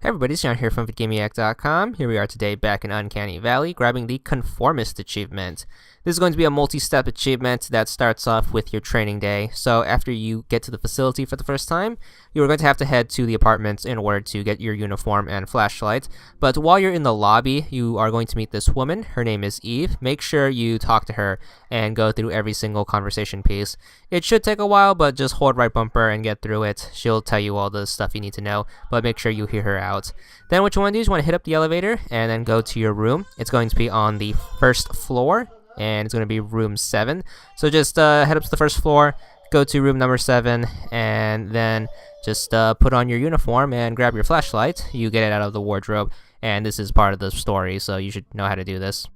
Hey everybody, it's John here from VidGamiac.com. Here we are today back in Uncanny Valley, grabbing the Conformist achievement. This is going to be a multi-step achievement that starts off with your training day. So after you get to the facility for the first time, you are going to have to head to the apartments in order to get your uniform and flashlight. But while you're in the lobby, you are going to meet this woman. Her name is Eve. Make sure you talk to her and go through every single conversation piece. It should take a while, but just hold right bumper and get through it. She'll tell you all the stuff you need to know, but make sure you hear her out. Then what you want to do is you want to hit up the elevator and then go to your room. It's going to be on the first floor, and it's going to be room 7. So just head up to the first floor, go to room number 7, and then just put on your uniform and grab your flashlight. You get it out of the wardrobe, and this is part of the story, so you should know how to do this.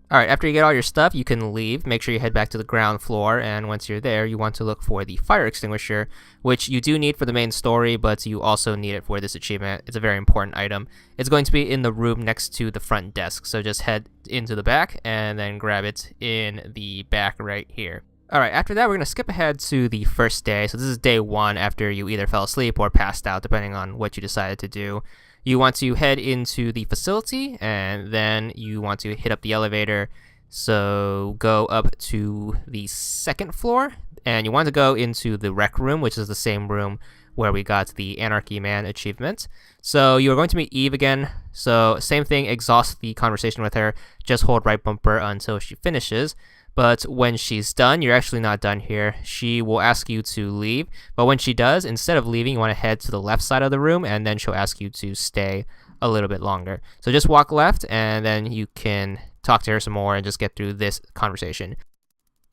Alright, after you get all your stuff, you can leave. Make sure you head back to the ground floor, and once you're there, you want to look for the fire extinguisher, which you do need for the main story, but you also need it for this achievement. It's a very important item. It's going to be in the room next to the front desk, so just head into the back, and then grab it in the back right here. Alright, after that, we're going to skip ahead to the first day. So this is day 1 after you either fell asleep or passed out, depending on what you decided to do. You want to head into the facility, and then you want to hit up the elevator. So go up to the 2nd floor, and you want to go into the rec room, which is the same room where we got the Anarchy Man achievement. So you are going to meet Eve again. So same thing, exhaust the conversation with her. Just hold right bumper until she finishes. But when she's done, you're actually not done here. She will ask you to leave. But when she does, instead of leaving, you want to head to the left side of the room, and then she'll ask you to stay a little bit longer. So just walk left, and then you can talk to her some more and just get through this conversation.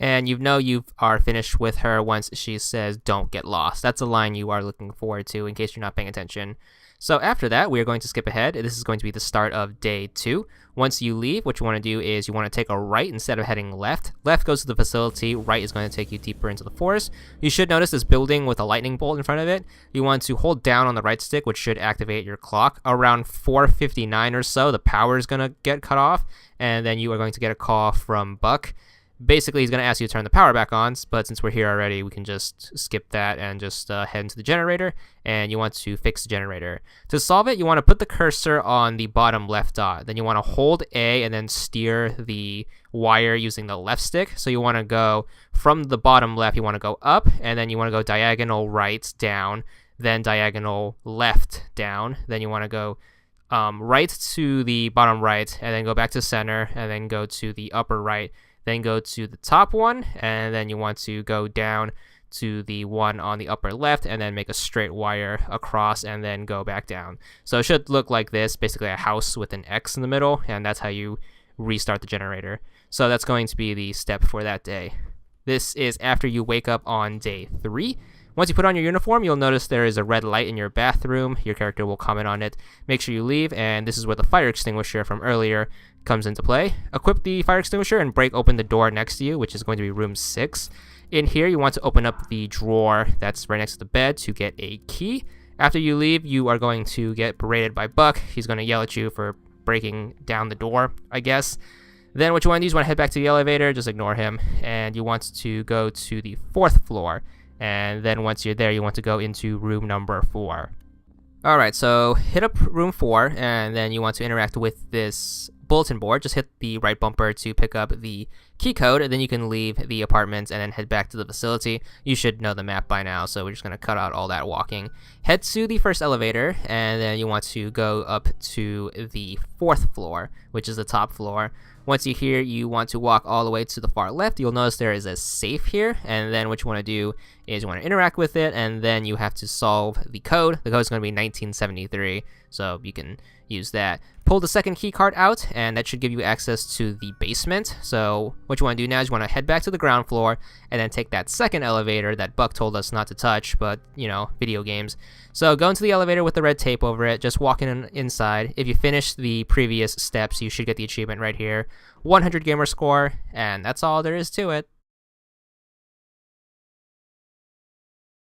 And you know you are finished with her once she says, "Don't get lost." That's a line you are looking forward to in case you're not paying attention. So after that, we are going to skip ahead. This is going to be the start of day 2. Once you leave, what you want to do is you want to take a right instead of heading left. Left goes to the facility, right is going to take you deeper into the forest. You should notice this building with a lightning bolt in front of it. You want to hold down on the right stick, which should activate your clock. Around 4:59 or so, the power is going to get cut off, and then you are going to get a call from Buck. Basically, he's going to ask you to turn the power back on, but since we're here already, we can just skip that and just head into the generator, and you want to fix the generator. To solve it, you want to put the cursor on the bottom left dot. Then you want to hold A and then steer the wire using the left stick. So you want to go from the bottom left, you want to go up, and then you want to go diagonal right down, then diagonal left down. Then you want to go right to the bottom right, and then go back to center, and then go to the upper right. Then go to the top one, and then you want to go down to the one on the upper left, and then make a straight wire across, and then go back down. So it should look like this, basically a house with an X in the middle, and that's how you restart the generator. So that's going to be the step for that day. This is after you wake up on day 3. Once you put on your uniform, you'll notice there is a red light in your bathroom. Your character will comment on it. Make sure you leave, and this is where the fire extinguisher from earlier comes into play. Equip the fire extinguisher and break open the door next to you, which is going to be room 6. In here, you want to open up the drawer that's right next to the bed to get a key. After you leave, you are going to get berated by Buck. He's going to yell at you for breaking down the door, I guess. Then what you want to do is you want to head back to the elevator. Just ignore him. And you want to go to the 4th floor. And then once you're there, you want to go into room number 4. Alright, so hit up room 4, and then you want to interact with this bulletin board. Just hit the right bumper to pick up the key code, and then you can leave the apartments and then head back to the facility. You should know the map by now, so we're just going to cut out all that walking. Head to the first elevator, and then you want to go up to the 4th floor, which is the top floor. Once you're here, you want to walk all the way to the far left. You'll notice there is a safe here, and then what you want to do is you want to interact with it, and then you have to solve the code. The code is going to be 1973, so you can use that. Pull the second key card out, and that should give you access to the basement. So what you want to do now is you want to head back to the ground floor, and then take that second elevator that Buck told us not to touch, but, you know, video games. So go into the elevator with the red tape over it, just walk inside. If you finish the previous steps, you should get the achievement right here. 100 gamer score, and that's all there is to it.